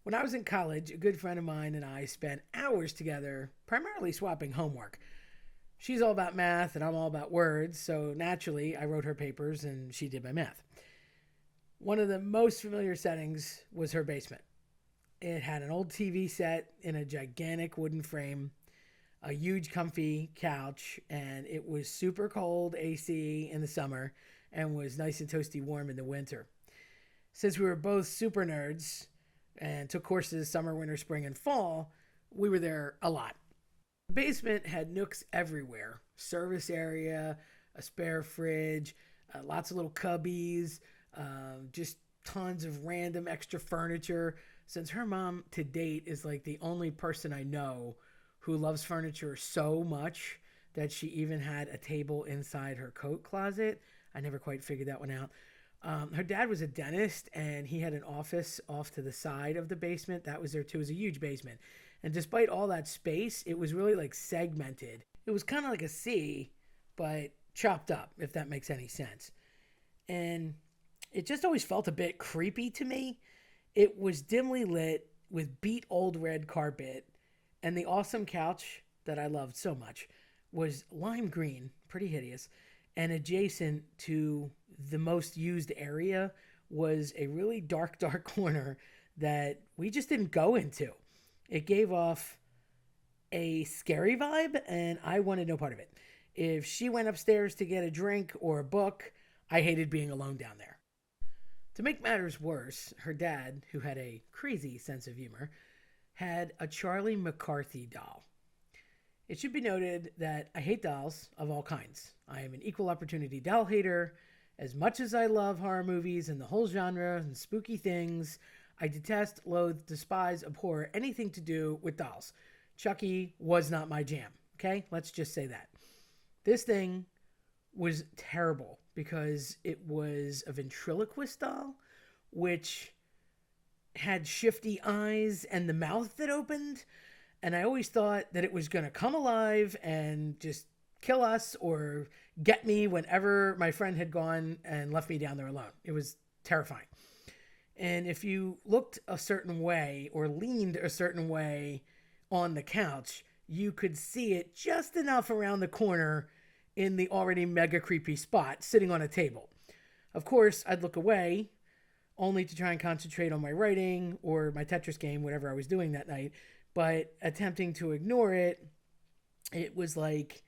When I was in college, a good friend of mine and I spent hours together, primarily swapping homework. She's all about math and I'm all about words, so naturally I wrote her papers and she did my math. One of the most familiar settings was her basement. It had an old TV set in a gigantic wooden frame, a huge comfy couch, and it was super cold AC in the summer and was nice and toasty warm in the winter. Since we were both super nerds and took courses summer, winter, spring, and fall, we were there a lot. The basement had nooks everywhere: service area, a spare fridge, lots of little cubbies, just tons of random extra furniture. Since her mom to date is like the only person I know who loves furniture so much that she even had a table inside her coat closet. I never quite figured that one out. Her dad was a dentist and he had an office off to the side of the basement. That was there too. It was a huge basement. And despite all that space, it was really like segmented. It was kind of like a C, but chopped up, if that makes any sense. And it just always felt a bit creepy to me. It was dimly lit with beat old red carpet, and the awesome couch that I loved so much was lime green, pretty hideous, and adjacent to the most used area was a really dark, dark corner that we just didn't go into. It gave off a scary vibe, and I wanted no part of it. If she went upstairs to get a drink or a book, I hated being alone down there. To make matters worse, her dad, who had a crazy sense of humor, had a Charlie McCarthy doll. It should be noted that I hate dolls of all kinds. I am an equal opportunity doll hater. As much as I love horror movies and the whole genre and spooky things, I detest, loathe, despise, abhor anything to do with dolls. Chucky was not my jam. Okay? Let's just say that. This thing was terrible because it was a ventriloquist doll, which had shifty eyes and the mouth that opened. And I always thought that it was going to come alive and just kill us or get me whenever my friend had gone and left me down there alone. It was terrifying. And if you looked a certain way or leaned a certain way on the couch, you could see it just enough around the corner in the already mega creepy spot sitting on a table. Of course, I'd look away only to try and concentrate on my writing or my Tetris game, whatever I was doing that night. But attempting to ignore it, it was like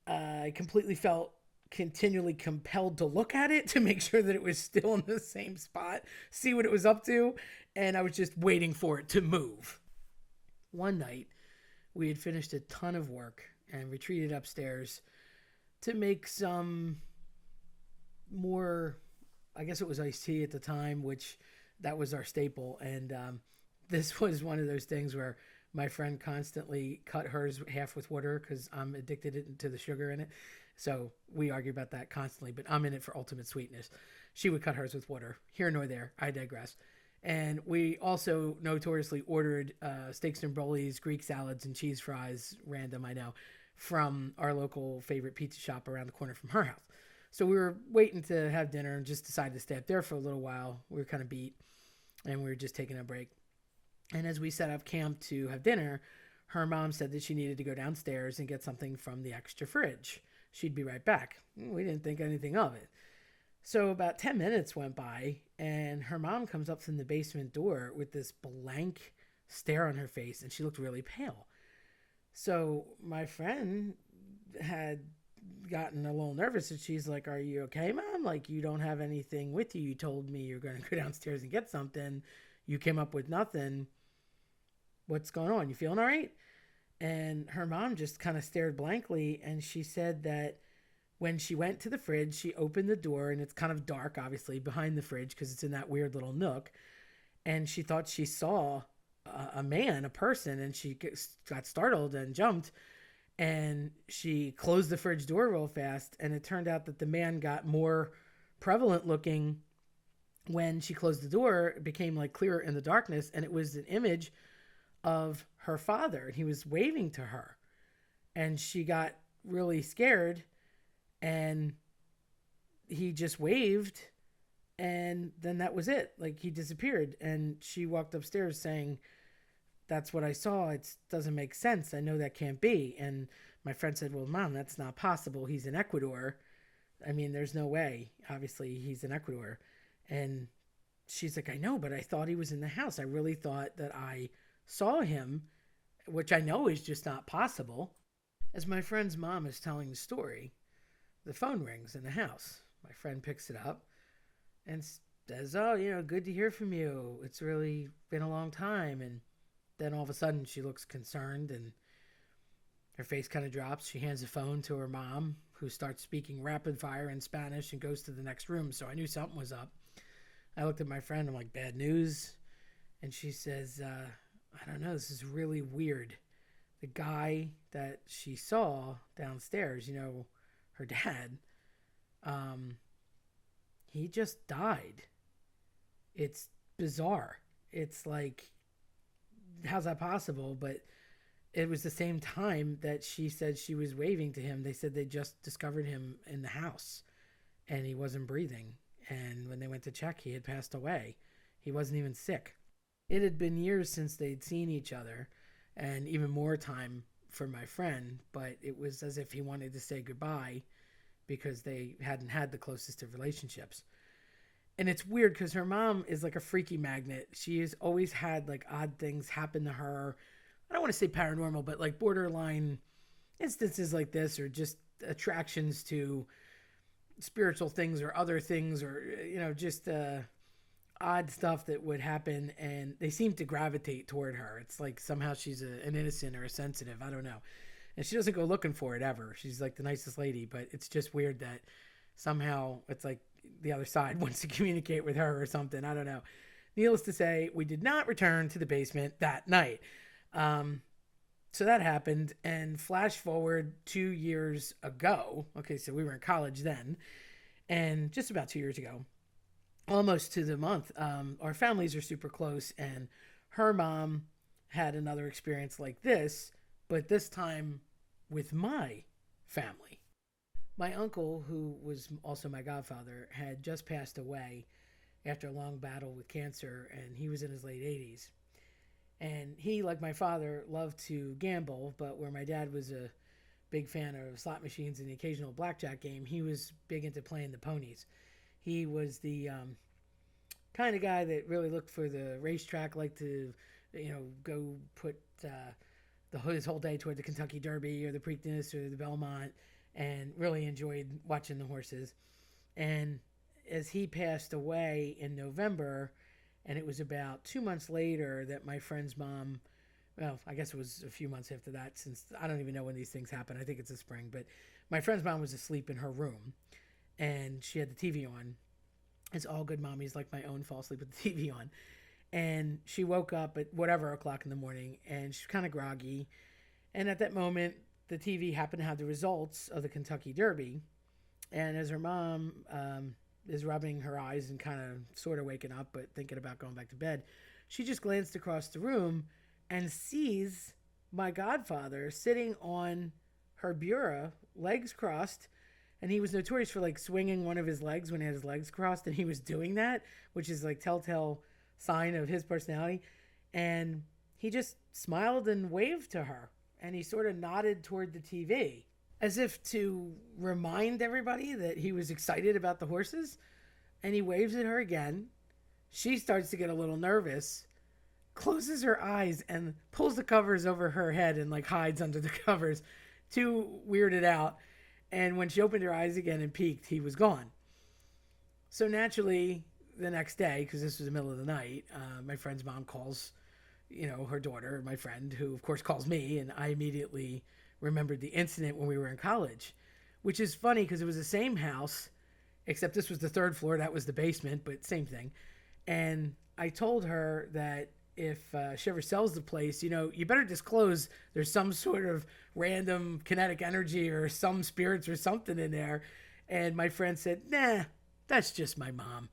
I completely felt continually compelled to look at it to make sure that it was still in the same spot, see what it was up to, and I was just waiting for it to move. One night, we had finished a ton of work and retreated upstairs to make some more, I guess it was iced tea at the time, which that was our staple. And this was one of those things where my friend constantly cut hers half with water because I'm addicted to the sugar in it. So we argue about that constantly, but I'm in it for ultimate sweetness. She would cut hers with water. Here nor there. I digress. And we also notoriously ordered steaks and broilies, Greek salads, and cheese fries, random, I know, from our local favorite pizza shop around the corner from her house. So we were waiting to have dinner and just decided to stay up there for a little while. We were kind of beat and we were just taking a break. And as we set up camp to have dinner, her mom said that she needed to go downstairs and get something from the extra fridge. She'd be right back. We didn't think anything of it. So about 10 minutes went by, and her mom comes up from the basement door with this blank stare on her face, and she looked really pale. So my friend had gotten a little nervous, and she's like, "Are you okay, Mom? Like, you don't have anything with you. You told me you're going to go downstairs and get something. You came up with nothing. What's going on? You feeling all right?" And her mom just kind of stared blankly, and she said that when she went to the fridge, she opened the door, and it's kind of dark, obviously, behind the fridge because it's in that weird little nook. And she thought she saw a man, a person, and she got startled and jumped. And she closed the fridge door real fast, and it turned out that the man got more prevalent looking when she closed the door. It became like clearer in the darkness, and it was an image of her father, and he was waving to her. And she got really scared, and he just waved, And then that was it. Like he disappeared. And she walked upstairs saying, "That's what I saw. It doesn't make sense. I know that can't be." And my friend said, "Well, Mom, that's not possible. He's in Ecuador. I mean, there's no way. Obviously, he's in Ecuador." And she's like, "I know, but I thought he was in the house. I really thought that I saw him, which I know is just not possible." As my friend's mom is telling the story, the phone rings in the house. My friend picks it up and says, "Oh, good to hear from you. It's really been a long time." And then all of a sudden she looks concerned and her face kind of drops. She hands the phone to her mom, who starts speaking rapid fire in Spanish and goes to the next room. So I knew something was up. I looked at my friend. I'm like, "Bad news?" And she says, "I don't know. This is really weird. The guy that she saw downstairs, her dad, um, he just died. It's bizarre. It's like, how's that possible?" But it was the same time that she said she was waving to him. They said they just discovered him in the house and he wasn't breathing. And when they went to check, he had passed away. He wasn't even sick. It had been years since they'd seen each other, and even more time for my friend, but it was as if he wanted to say goodbye because they hadn't had the closest of relationships. And it's weird because her mom is like a freaky magnet. She has always had like odd things happen to her. I don't want to say paranormal, but like borderline instances like this, or just attractions to spiritual things or other things, or just odd stuff that would happen, and they seem to gravitate toward her. It's like somehow she's an innocent or a sensitive. I don't know. And she doesn't go looking for it ever. She's like the nicest lady, but it's just weird that somehow it's like the other side wants to communicate with her or something. I don't know. Needless to say, we did not return to the basement that night. So that happened, and flash forward 2 years ago. Okay, so we were in college then, and just about 2 years ago, almost to the month, our families are super close, and her mom had another experience like this, but this time with my family. My uncle, who was also my godfather, had just passed away after a long battle with cancer, and he was in his late 80s. And he, like my father, loved to gamble, but where my dad was a big fan of slot machines and the occasional blackjack game, he was big into playing the ponies. He was the kind of guy that really looked for the racetrack, like to, go put his whole day toward the Kentucky Derby or the Preakness or the Belmont, and really enjoyed watching the horses. And as he passed away in November, and it was about 2 months later that my friend's mom, well, I guess it was a few months after that, since I don't even know when these things happen. I think it's the spring, but my friend's mom was asleep in her room, and she had the TV on. It's all good mommies like my own fall asleep with the TV on. And she woke up at whatever o'clock in the morning, and she's kind of groggy. And at that moment, the TV happened to have the results of the Kentucky Derby. And as her mom is rubbing her eyes and kind of sort of waking up, but thinking about going back to bed, she just glanced across the room and sees my godfather sitting on her bureau, legs crossed. And he was notorious for like swinging one of his legs when he had his legs crossed, and he was doing that, which is like telltale sign of his personality. And he just smiled and waved to her, and he sort of nodded toward the TV as if to remind everybody that he was excited about the horses. And he waves at her again. She starts to get a little nervous, closes her eyes, and pulls the covers over her head and like hides under the covers, too weirded out. And when she opened her eyes again and peeked, he was gone. So naturally, the next day, because this was the middle of the night, my friend's mom calls, her daughter, my friend, who of course calls me, and I immediately remembered the incident when we were in college, which is funny because it was the same house, except this was the third floor, that was the basement, but same thing. And I told her that if she ever sells the place, you better disclose there's some sort of random kinetic energy or some spirits or something in there. And my friend said, "Nah, that's just my mom,"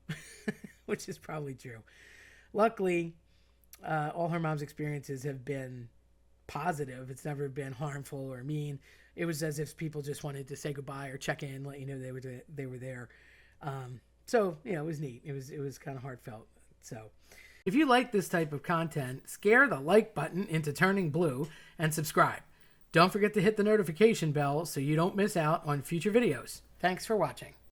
which is probably true. Luckily, all her mom's experiences have been positive. It's never been harmful or mean. It was as if people just wanted to say goodbye or check in, let you know they were there. So, it was neat. It was kind of heartfelt. So, if you like this type of content, scare the like button into turning blue and subscribe. Don't forget to hit the notification bell so you don't miss out on future videos. Thanks for watching.